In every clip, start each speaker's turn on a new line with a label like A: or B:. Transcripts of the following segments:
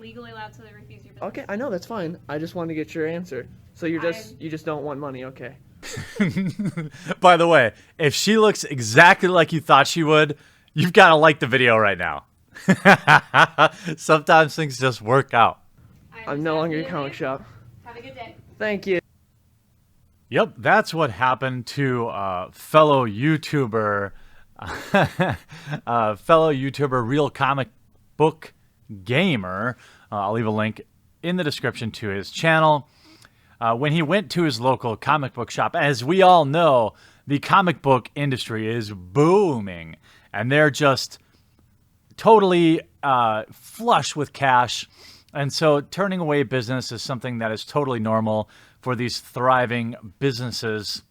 A: legally allowed to refuse your business.
B: Okay, I know, that's fine. I just wanted to get your answer. So you just don't want money, okay.
C: By the way, if she looks exactly like you thought she would, you've got to like the video right now. Sometimes things just work out.
B: I'm no longer your comic shop.
A: Have a good day.
B: Thank you.
C: Yep, that's what happened to fellow YouTuber, Real Comic Book Gamer. I'll leave a link in the description to his channel. When he went to his local comic book shop, as we all know, the comic book industry is booming, and they're just totally flush with cash. And so turning away business is something that is totally normal for these thriving businesses.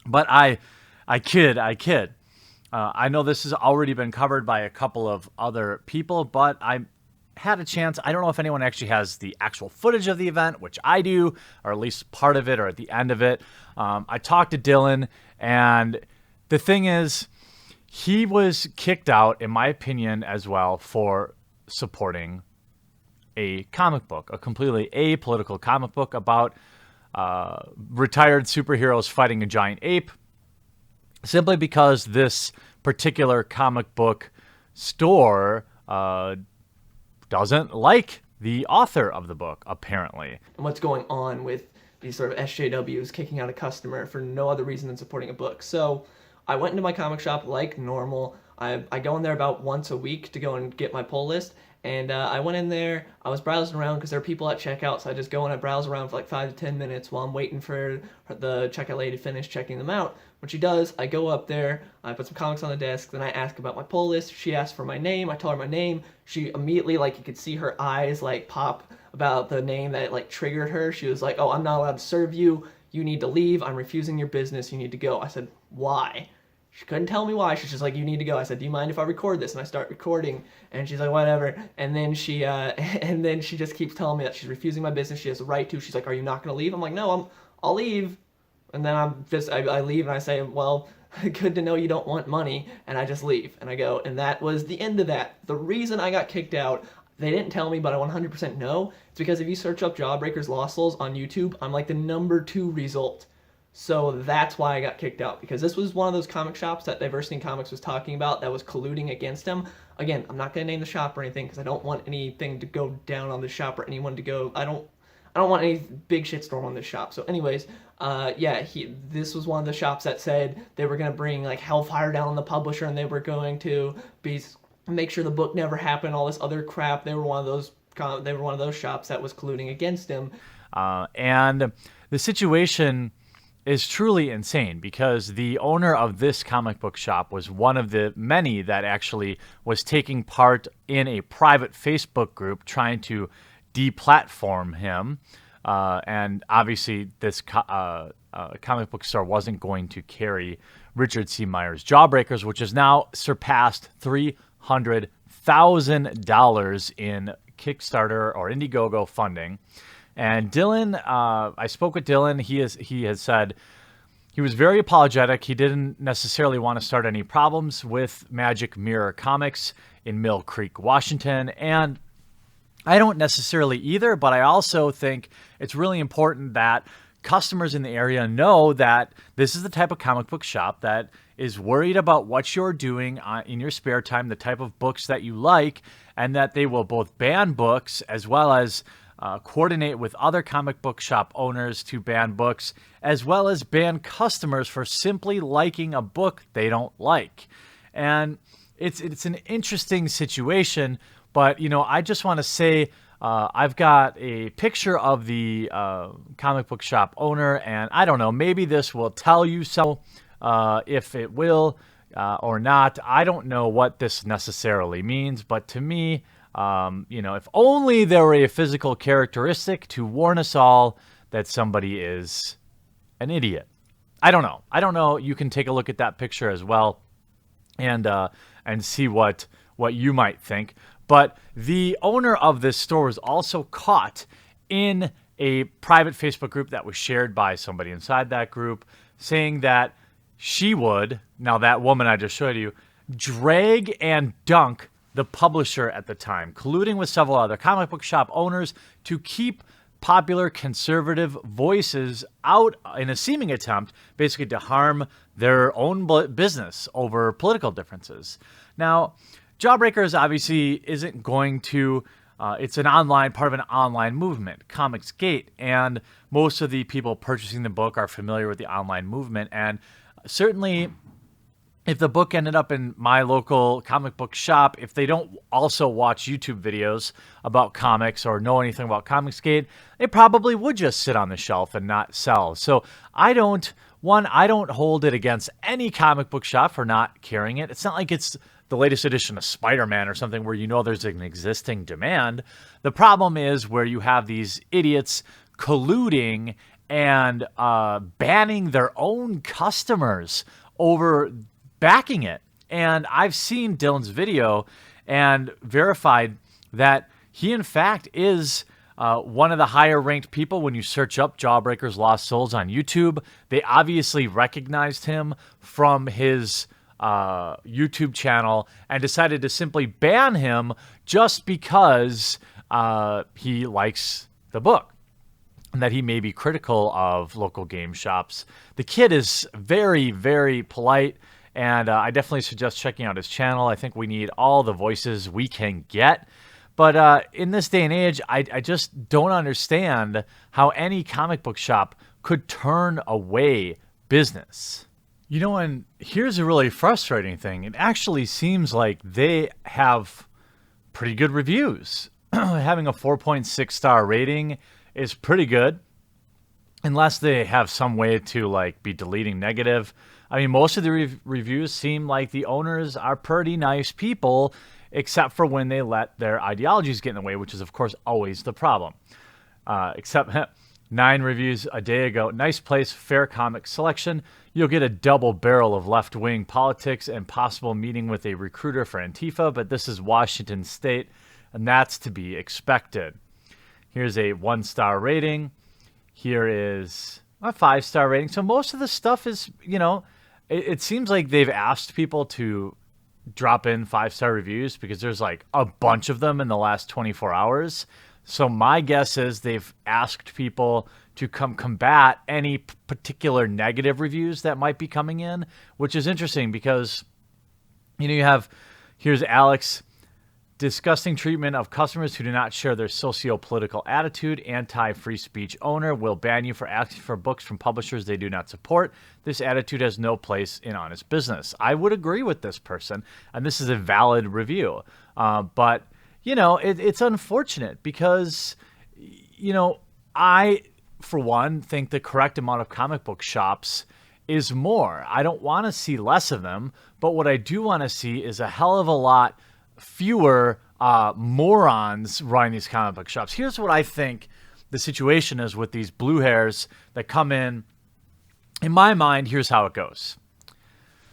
C: But I kid. I know this has already been covered by a couple of other people, but I had a chance. I don't know if anyone actually has the actual footage of the event, which I do, or at least part of it, or at the end of it. I talked to Dylan, and the thing is, he was kicked out, in my opinion, as well, for supporting a comic book, a completely apolitical comic book about retired superheroes fighting a giant ape, simply because this particular comic book store doesn't like the author of the book, apparently.
B: And what's going on with these sort of SJWs kicking out a customer for no other reason than supporting a book. So I went into my comic shop like normal. I go in there about once a week to go and get my pull list. And I went in there, I was browsing around because there are people at checkout, so I just go and I browse around for like 5 to 10 minutes while I'm waiting for the checkout lady to finish checking them out. When she does, I go up there, I put some comics on the desk, then I ask about my pull list. She asks for my name, I tell her my name. She immediately, like, you could see her eyes like pop about the name that like triggered her. She was like, "Oh, I'm not allowed to serve you. You need to leave. I'm refusing your business. You need to go." I said, "Why?" She couldn't tell me why. She's just like, "You need to go." I said, "Do you mind if I record this?" And I start recording, and she's like, "Whatever." And then she just keeps telling me that she's refusing my business. She has the right to. She's like, "Are you not gonna leave?" I'm like, "No, I'll leave." And then I leave and I say, "Well, good to know you don't want money." And I just leave and I go. And that was the end of that. The reason I got kicked out, they didn't tell me, but I 100% know. It's because if you search up Jawbreakers Lost Souls on YouTube, I'm like the #2 result. So that's why I got kicked out, because this was one of those comic shops that Diversity in Comics was talking about that was colluding against him. Again, I'm not going to name the shop or anything because I don't want anything to go down on the shop or anyone to go. I don't want any big shitstorm on this shop. So anyways, this was one of the shops that said they were going to bring like hellfire down on the publisher and they were going to make sure the book never happened, all this other crap. They were one of those shops that was colluding against him.
C: And the situation is truly insane because the owner of this comic book shop was one of the many that actually was taking part in a private Facebook group trying to deplatform him. And obviously this comic book store wasn't going to carry Richard C. Myers' Jawbreakers, which has now surpassed $300,000 in Kickstarter or Indiegogo funding. And Dylan, I spoke with Dylan. He has said he was very apologetic. He didn't necessarily want to start any problems with Magic Mirror Comics in Mill Creek, Washington. And I don't necessarily either, but I also think it's really important that customers in the area know that this is the type of comic book shop that is worried about what you're doing in your spare time, the type of books that you like, and that they will both ban books as well as coordinate with other comic book shop owners to ban books, as well as ban customers for simply liking a book they don't like. And it's an interesting situation, but I just want to say I've got a picture of the comic book shop owner, and I don't know, maybe this will tell you so. If it will or not, I don't know what this necessarily means, but to me, if only there were a physical characteristic to warn us all that somebody is an idiot. I don't know. You can take a look at that picture as well and see what you might think. But the owner of this store was also caught in a private Facebook group that was shared by somebody inside that group, saying that she would, now that woman I just showed you, drag and dunk the publisher at the time, colluding with several other comic book shop owners to keep popular conservative voices out in a seeming attempt basically to harm their own business over political differences. Now, Jawbreakers obviously isn't going to, it's an online, part of an online movement, Comicsgate, and most of the people purchasing the book are familiar with the online movement, and certainly if the book ended up in my local comic book shop, if they don't also watch YouTube videos about comics or know anything about Comicsgate, it probably would just sit on the shelf and not sell. So I don't hold it against any comic book shop for not carrying it. It's not like it's the latest edition of Spider-Man or something where you know there's an existing demand. The problem is where you have these idiots colluding and banning their own customers over backing it. And I've seen Dylan's video and verified that he in fact is one of the higher ranked people when you search up Jawbreakers Lost Souls on YouTube. They obviously recognized him from his YouTube channel and decided to simply ban him just because he likes the book and that he may be critical of local game shops. The kid is very, very polite. And I definitely suggest checking out his channel. I think we need all the voices we can get. But in this day and age, I just don't understand how any comic book shop could turn away business. You know, and here's a really frustrating thing. It actually seems like they have pretty good reviews. Having a 4.6 star rating is pretty good. Unless they have some way to like be deleting negative. I mean, most of the reviews seem like the owners are pretty nice people, except for when they let their ideologies get in the way, which is, of course, always the problem. Except 9 reviews a day ago. Nice place, fair comic selection. You'll get a double barrel of left-wing politics and possible meeting with a recruiter for Antifa, but this is Washington State, and that's to be expected. Here's a 1-star rating. Here is a 5-star rating. So most of the stuff is, you know, it seems like they've asked people to drop in 5-star reviews because there's like a bunch of them in the last 24 hours. So my guess is they've asked people to come combat any particular negative reviews that might be coming in, which is interesting because, you know, here's Alex. Disgusting treatment of customers who do not share their socio-political attitude. Anti-free speech owner will ban you for asking for books from publishers they do not support. This attitude has no place in honest business. I would agree with this person, and this is a valid review. But, you know, it's unfortunate because, you know, I, for one, think the correct amount of comic book shops is more. I don't want to see less of them, but what I do want to see is a hell of a lot fewer morons running these comic book shops. Here's what I think the situation is with these blue hairs that come in. In my mind, here's how it goes.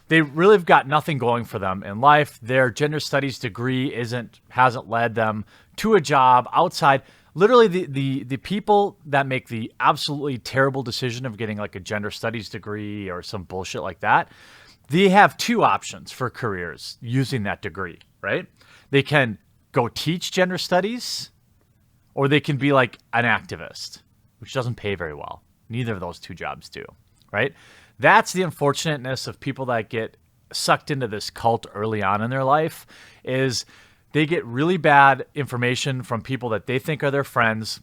C: They really have got nothing going for them in life. Their gender studies degree hasn't led them to a job outside. Literally, the people that make the absolutely terrible decision of getting like a gender studies degree or some bullshit like that, they have 2 options for careers using that degree, right? They can go teach gender studies, or they can be like an activist, which doesn't pay very well. Neither of those 2 jobs do, right? That's the unfortunateness of people that get sucked into this cult early on in their life, is they get really bad information from people that they think are their friends.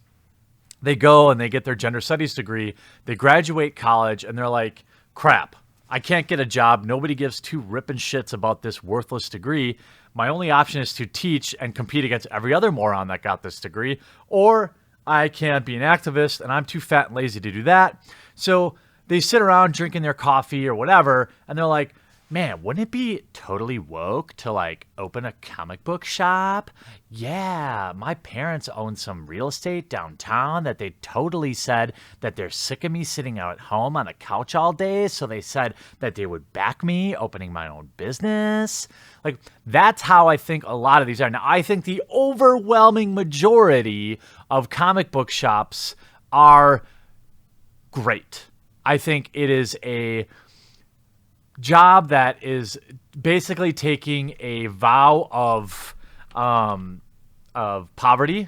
C: They go and they get their gender studies degree. They graduate college and they're like, crap, I can't get a job. Nobody gives 2 ripping shits about this worthless degree. My only option is to teach and compete against every other moron that got this degree, or I can be an activist and I'm too fat and lazy to do that. So they sit around drinking their coffee or whatever, and they're like, man, wouldn't it be totally woke to like open a comic book shop? Yeah, my parents own some real estate downtown that they totally said that they're sick of me sitting out at home on a couch all day. So they said that they would back me opening my own business. Like, that's how I think a lot of these are. Now, I think the overwhelming majority of comic book shops are great. I think it is a job that is basically taking a vow of of poverty,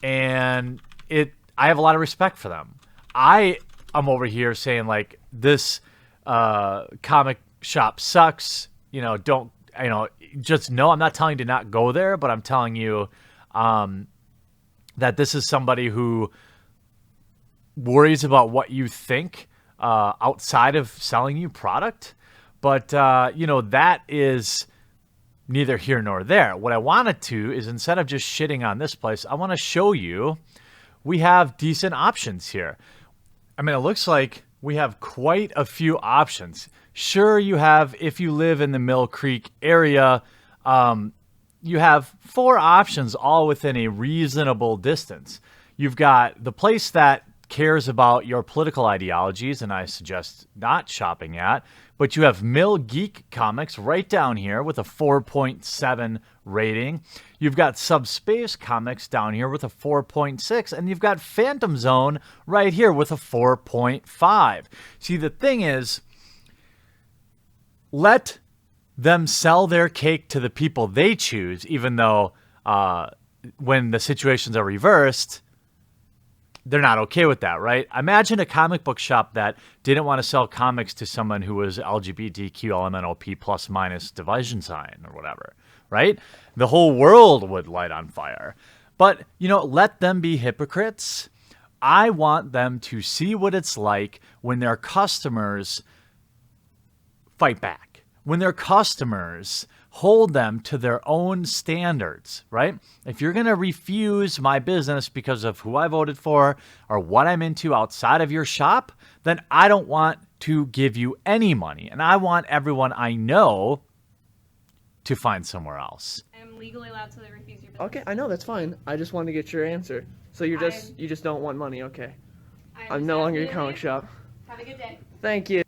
C: and I have a lot of respect for them. I'm over here saying like this comic shop sucks. Don't just know. I'm not telling you to not go there, but I'm telling you that this is somebody who worries about what you think outside of selling you product. But, that is neither here nor there. What I wanted to is, instead of just shitting on this place, I want to show you we have decent options here. I mean, it looks like we have quite a few options. Sure, you have, if you live in the Mill Creek area, you have 4 options all within a reasonable distance. You've got the place that cares about your political ideologies, and I suggest not shopping at, but you have Mill Geek Comics right down here with a 4.7 rating. You've got Subspace Comics down here with a 4.6, and you've got Phantom Zone right here with a 4.5. See, the thing is, let them sell their cake to the people they choose, even though when the situations are reversed, they're not okay with that, right? Imagine a comic book shop that didn't want to sell comics to someone who was LGBTQ, LMNOP plus minus division sign or whatever, right? The whole world would light on fire. But, let them be hypocrites. I want them to see what it's like when their customers fight back, when their customers hold them to their own standards, right? If you're going to refuse my business because of who I voted for or what I'm into outside of your shop, then I don't want to give you any money. And I want everyone I know to find somewhere else.
A: I am legally allowed to refuse your business.
B: Okay, I know, that's fine. I just wanted to get your answer. So you just don't want money, okay. I'm no longer your comic shop.
A: Have a good day.
B: Thank you.